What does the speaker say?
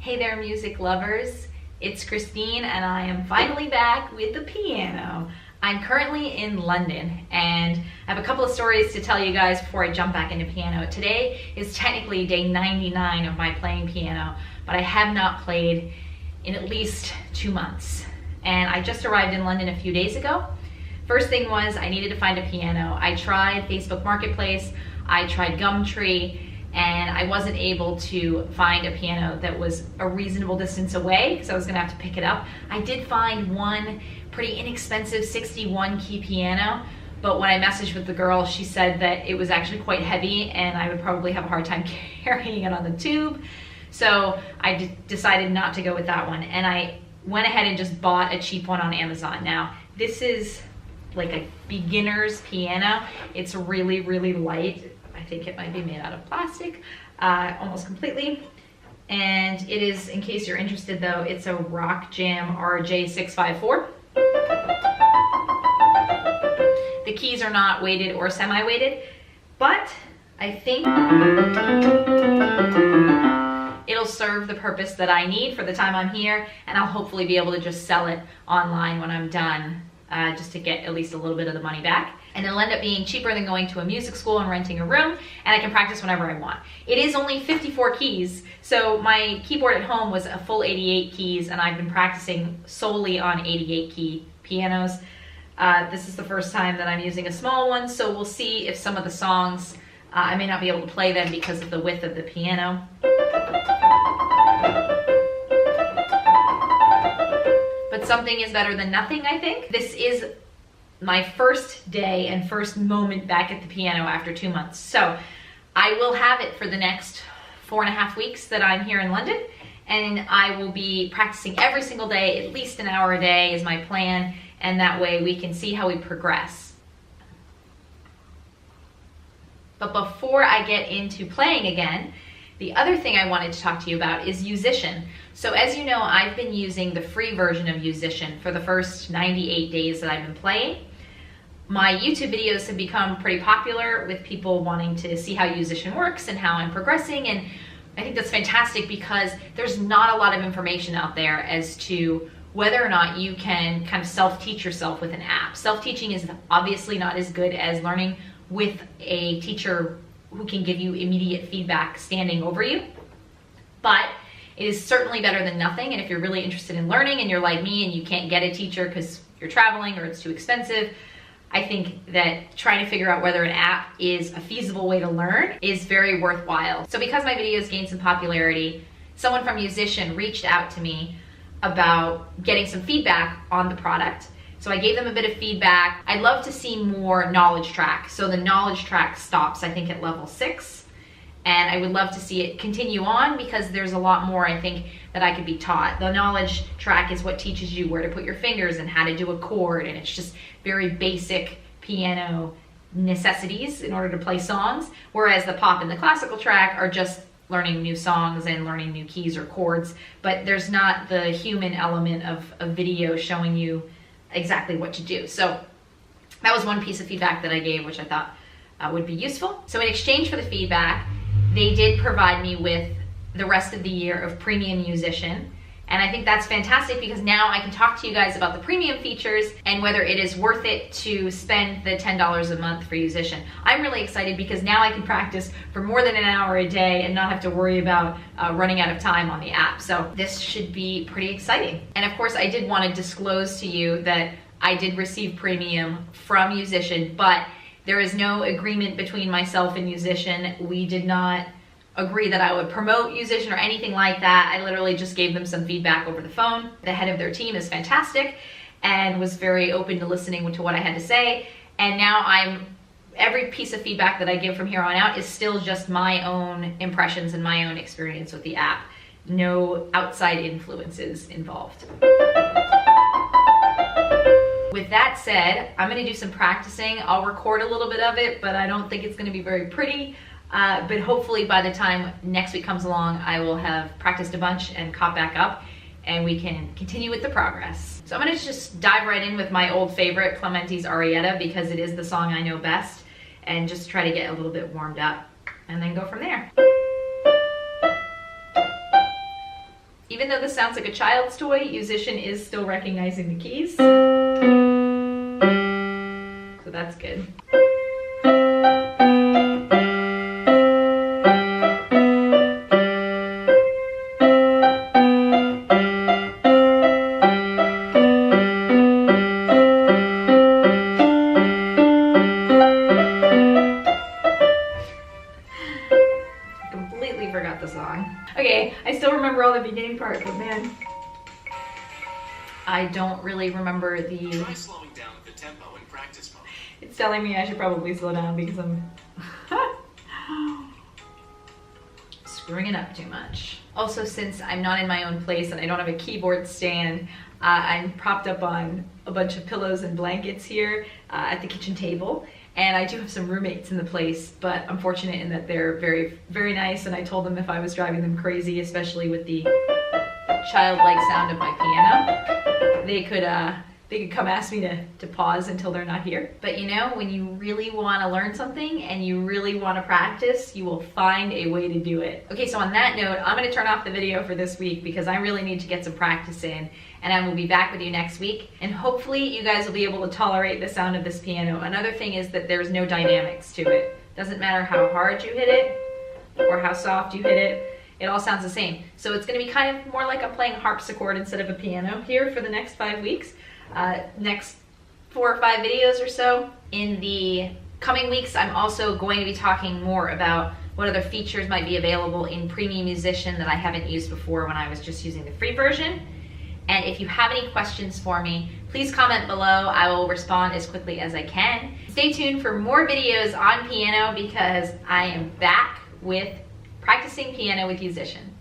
Hey there, music lovers. It's Christine and I am finally back with the piano. I'm currently in London and I have a couple of stories to tell you guys before I jump back into piano. Today is technically day 99 of my playing piano, but I have not played in at least 2 months. And I just arrived in London a few days ago. First thing was I needed to find a piano. I tried Facebook Marketplace, I tried Gumtree, and I wasn't able to find a piano that was a reasonable distance away because I was gonna have to pick it up. I did find one pretty inexpensive 61 key piano, but when I messaged with the girl, she said that it was actually quite heavy and I would probably have a hard time carrying it on the tube. So I decided not to go with that one. And I went ahead and just bought a cheap one on Amazon. Now, this is like a beginner's piano. It's really, really light. I think it might be made out of plastic, almost completely. And it is, in case you're interested though, it's a Rock Jam RJ654. The keys are not weighted or semi-weighted, but I think it'll serve the purpose that I need for the time I'm here, and I'll hopefully be able to just sell it online when I'm done, just to get at least a little bit of the money back. And it'll end up being cheaper than going to a music school and renting a room, and I can practice whenever I want. It is only 54 keys, so my keyboard at home was a full 88 keys, and I've been practicing solely on 88 key pianos. This is the first time that I'm using a small one, so we'll see if some of the songs, I may not be able to play them because of the width of the piano. But something is better than nothing, I think. This is my first day and first moment back at the piano after 2 months. So I will have it for the next 4.5 weeks that I'm here in London, and I will be practicing every single day, at least an hour a day is my plan, and that way we can see how we progress. But before I get into playing again, the other thing I wanted to talk to you about is Yousician. So as you know, I've been using the free version of Yousician for the first 98 days that I've been playing. My YouTube videos have become pretty popular with people wanting to see how Yousician works and how I'm progressing, and I think that's fantastic because there's not a lot of information out there as to whether or not you can kind of self-teach yourself with an app. Self-teaching is obviously not as good as learning with a teacher who can give you immediate feedback standing over you, but it is certainly better than nothing. And if you're really interested in learning and you're like me and you can't get a teacher because you're traveling or it's too expensive, I think that trying to figure out whether an app is a feasible way to learn is very worthwhile. So because my videos gained some popularity, someone from Yousician reached out to me about getting some feedback on the product. So I gave them a bit of feedback. I'd love to see more knowledge track. So the knowledge track stops, I think, at level 6. And I would love to see it continue on because there's a lot more, I think, that I could be taught. The knowledge track is what teaches you where to put your fingers and how to do a chord. And it's just very basic piano necessities in order to play songs. Whereas the pop and the classical track are just learning new songs and learning new keys or chords. But there's not the human element of a video showing you exactly what to do. So that was one piece of feedback that I gave, which I thought would be useful. So in exchange for the feedback, they did provide me with the rest of the year of premium Yousician. And I think that's fantastic because now I can talk to you guys about the premium features and whether it is worth it to spend the $10 a month for Yousician. I'm really excited because now I can practice for more than an hour a day and not have to worry about running out of time on the app. So this should be pretty exciting. And of course, I did want to disclose to you that I did receive premium from Yousician, but there is no agreement between myself and Yousician. We did not agree that I would promote Yousician or anything like that. I literally just gave them some feedback over the phone. The head of their team is fantastic and was very open to listening to what I had to say. And now every piece of feedback that I give from here on out is still just my own impressions and my own experience with the app. No outside influences involved. With that said, I'm gonna do some practicing. I'll record a little bit of it, but I don't think it's gonna be very pretty. But hopefully by the time next week comes along, I will have practiced a bunch and caught back up and we can continue with the progress. So I'm gonna just dive right in with my old favorite, Clementi's Arietta, because it is the song I know best, and just try to get a little bit warmed up and then go from there. Even though this sounds like a child's toy, Yousician is still recognizing the keys. So that's good. Completely forgot the song. Okay, I still remember all the beginning part, but man, I don't really remember the... Try slowing down the tempo in practice mode. It's telling me I should probably slow down because I'm screwing it up too much. Also, since I'm not in my own place and I don't have a keyboard stand, I'm propped up on a bunch of pillows and blankets here at the kitchen table. And I do have some roommates in the place, but I'm fortunate in that they're very, very nice, and I told them if I was driving them crazy, especially with the childlike sound of my piano, they could come ask me to pause until they're not here. But you know, when you really want to learn something and you really want to practice, you will find a way to do it. Okay, so on that note, I'm going to turn off the video for this week because I really need to get some practice in, and I will be back with you next week, and hopefully you guys will be able to tolerate the sound of this piano. Another thing is that there's no dynamics to it. Doesn't matter how hard you hit it or how soft you hit it, it all sounds the same. So it's going to be kind of more like I'm playing harpsichord instead of a piano here for the next 5 weeks. Next 4 or 5 videos or so. In the coming weeks, I'm also going to be talking more about what other features might be available in Premium Yousician that I haven't used before when I was just using the free version. And if you have any questions for me, please comment below. I will respond as quickly as I can. Stay tuned for more videos on piano because I am back with practicing piano with Yousician.